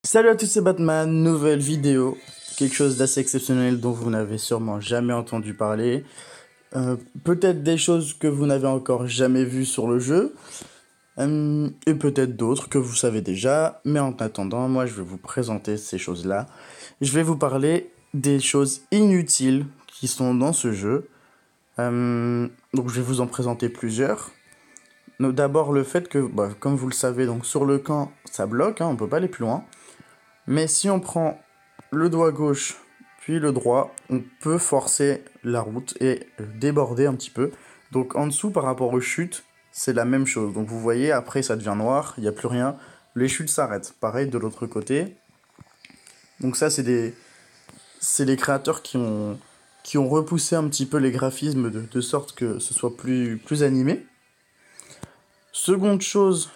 Salut à tous, c'est Batman, nouvelle vidéo, quelque chose d'assez exceptionnel dont vous n'avez sûrement jamais entendu parler, peut-être des choses que vous n'avez encore jamais vues sur le jeu, et peut-être d'autres que vous savez déjà, mais en attendant, moi je vais vous présenter ces choses-là. Je vais vous parler des choses inutiles qui sont dans ce jeu, donc je vais vous en présenter plusieurs. D'abord le fait que, comme vous le savez, donc sur le camp, ça bloque, hein, on peut pas aller plus loin. Mais si on prend le doigt gauche puis le droit, on peut forcer la route et déborder un petit peu. Donc en dessous par rapport aux chutes, c'est la même chose. Donc vous voyez, après ça devient noir, il n'y a plus rien. Les chutes s'arrêtent. Pareil de l'autre côté. Donc ça c'est les créateurs qui ont repoussé un petit peu les graphismes de sorte que ce soit plus animé. Seconde chose,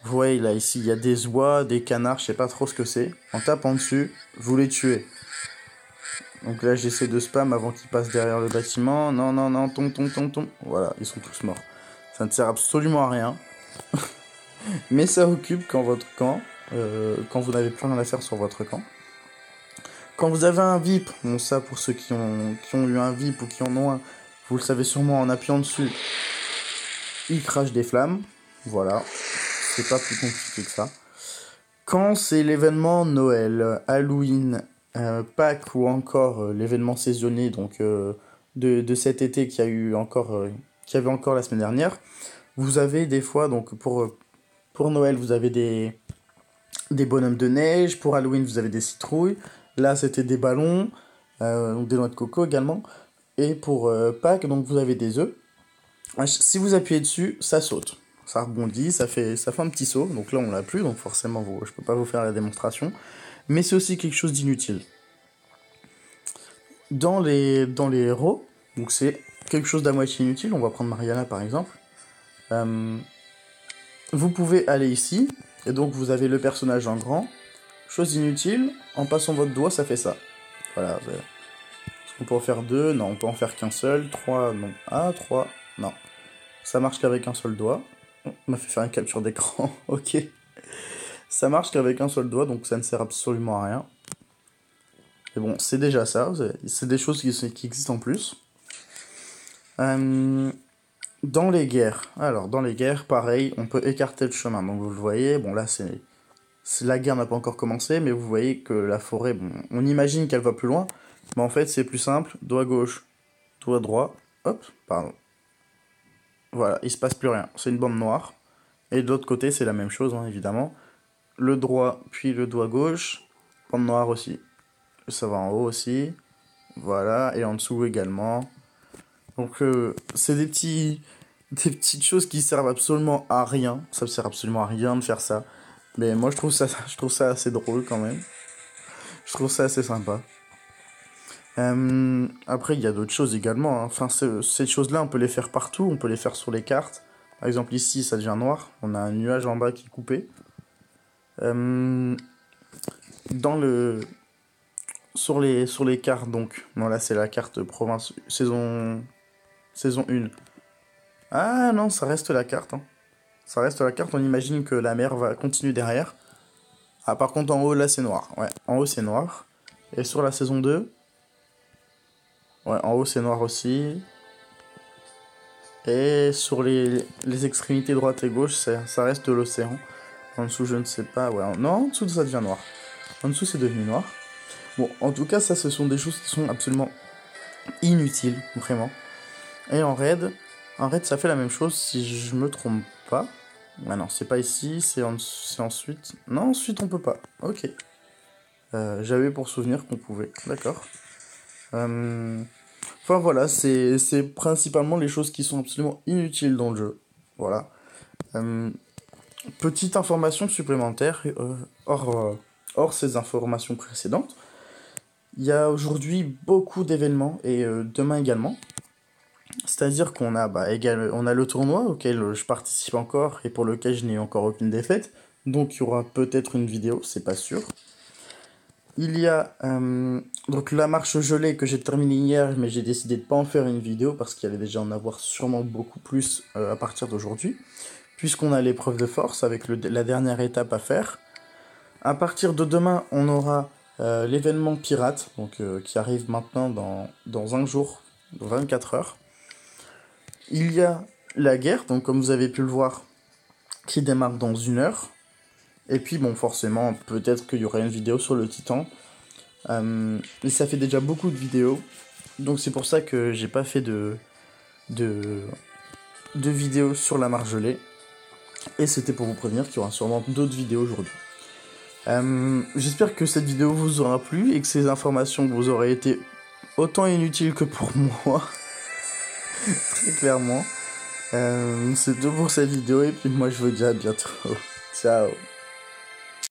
vous voyez là ici il y a des oies, des canards, je sais pas trop ce que c'est. En tapant dessus, vous les tuez. Donc là j'essaie de spam avant qu'ils passent derrière le bâtiment. Non, non, non, tombe. Voilà, ils sont tous morts. Ça ne sert absolument à rien. Mais ça occupe quand votre camp, quand vous n'avez plus rien à faire sur votre camp. Quand vous avez un VIP, bon ça pour ceux qui ont eu un VIP ou qui en ont un, vous le savez sûrement en appuyant dessus, il crache des flammes. Voilà, c'est pas plus compliqué que ça. Quand c'est l'événement Noël, Halloween, Pâques ou encore l'événement saisonnier donc de cet été qui avait encore la semaine dernière, vous avez des fois donc pour Noël vous avez des bonhommes de neige, pour Halloween vous avez des citrouilles, là c'était des ballons, donc des noix de coco également, et pour Pâques donc vous avez des œufs. Si vous appuyez dessus, ça saute. Ça rebondit, ça fait un petit saut. Donc là, on l'a plus, donc forcément, je peux pas vous faire la démonstration. Mais c'est aussi quelque chose d'inutile. Dans les héros, donc c'est quelque chose d'à moitié inutile. On va prendre Mariana par exemple. Euh, vous pouvez aller ici, et donc vous avez le personnage en grand. Chose inutile, en passant votre doigt, ça fait ça. Voilà. Est-ce qu'on peut en faire deux? Non, on peut en faire qu'un seul. Trois, non. Ah, trois, non. Ça marche qu'avec un seul doigt. On m'a fait faire une capture d'écran, ok. Ça marche qu'avec un seul doigt, donc ça ne sert absolument à rien. Mais bon, c'est déjà ça, c'est des choses qui existent en plus. Euh, dans les guerres, alors dans les guerres, pareil, on peut écarter le chemin. Donc vous le voyez, bon là la guerre n'a pas encore commencé, mais vous voyez que la forêt, bon, on imagine qu'elle va plus loin, mais en fait c'est plus simple, doigt gauche, doigt droit, hop, pardon. Voilà, il se passe plus rien, c'est une bande noire. Et de l'autre côté, c'est la même chose, hein, évidemment. Le droit, puis le doigt gauche, bande noire aussi. Ça va en haut aussi, voilà, et en dessous également. Donc c'est des petites choses qui servent absolument à rien. Ça ne sert absolument à rien de faire ça. Mais moi je trouve ça assez drôle quand même. Je trouve ça assez sympa. Après il y a d'autres choses également, hein. Enfin ces choses-là on peut les faire partout, on peut les faire sur les cartes. Par exemple ici ça devient noir, on a un nuage en bas qui est coupé. Euh, dans le sur les cartes donc, bon là c'est la carte province saison 1. Ah non, ça reste la carte, hein. Ça reste la carte, on imagine que la mer va continuer derrière. Ah par contre en haut là c'est noir. Ouais, en haut c'est noir. Et sur la saison 2, ouais, en haut c'est noir aussi. Et sur les extrémités droite et gauche, ça reste de l'océan. En dessous je ne sais pas, ouais. Non, en dessous ça devient noir. En dessous c'est devenu noir. Bon, en tout cas ça ce sont des choses qui sont absolument inutiles, vraiment. Et en raid ça fait la même chose si je me trompe pas. Ah non, c'est pas ici, c'est ensuite. Non, ensuite on peut pas. Ok. J'avais pour souvenir qu'on pouvait. D'accord. Enfin voilà, c'est principalement les choses qui sont absolument inutiles dans le jeu. Voilà. Euh, Petite information supplémentaire, hors ces informations précédentes. Il y a aujourd'hui beaucoup d'événements et demain également. C'est-à-dire qu'on a, on a le tournoi auquel je participe encore et pour lequel je n'ai encore aucune défaite. Donc il y aura peut-être une vidéo, c'est pas sûr. Il y a donc la marche gelée que j'ai terminée hier, mais j'ai décidé de pas en faire une vidéo parce qu'il allait déjà en avoir sûrement beaucoup plus à partir d'aujourd'hui. Puisqu'on a l'épreuve de force avec la dernière étape à faire. À partir de demain, on aura l'événement pirate, donc, qui arrive maintenant dans un jour, dans 24 heures. Il y a la guerre, donc comme vous avez pu le voir, qui démarre dans 1 heure. Et puis bon, forcément, peut-être qu'il y aura une vidéo sur le Titan. Mais ça fait déjà beaucoup de vidéos. Donc c'est pour ça que j'ai pas fait de, de vidéos sur la Marjolaine. Et c'était pour vous prévenir qu'il y aura sûrement d'autres vidéos aujourd'hui. J'espère que cette vidéo vous aura plu et que ces informations vous auraient été autant inutiles que pour moi. Très clairement. C'est tout pour cette vidéo et puis moi je vous dis à bientôt. Ciao.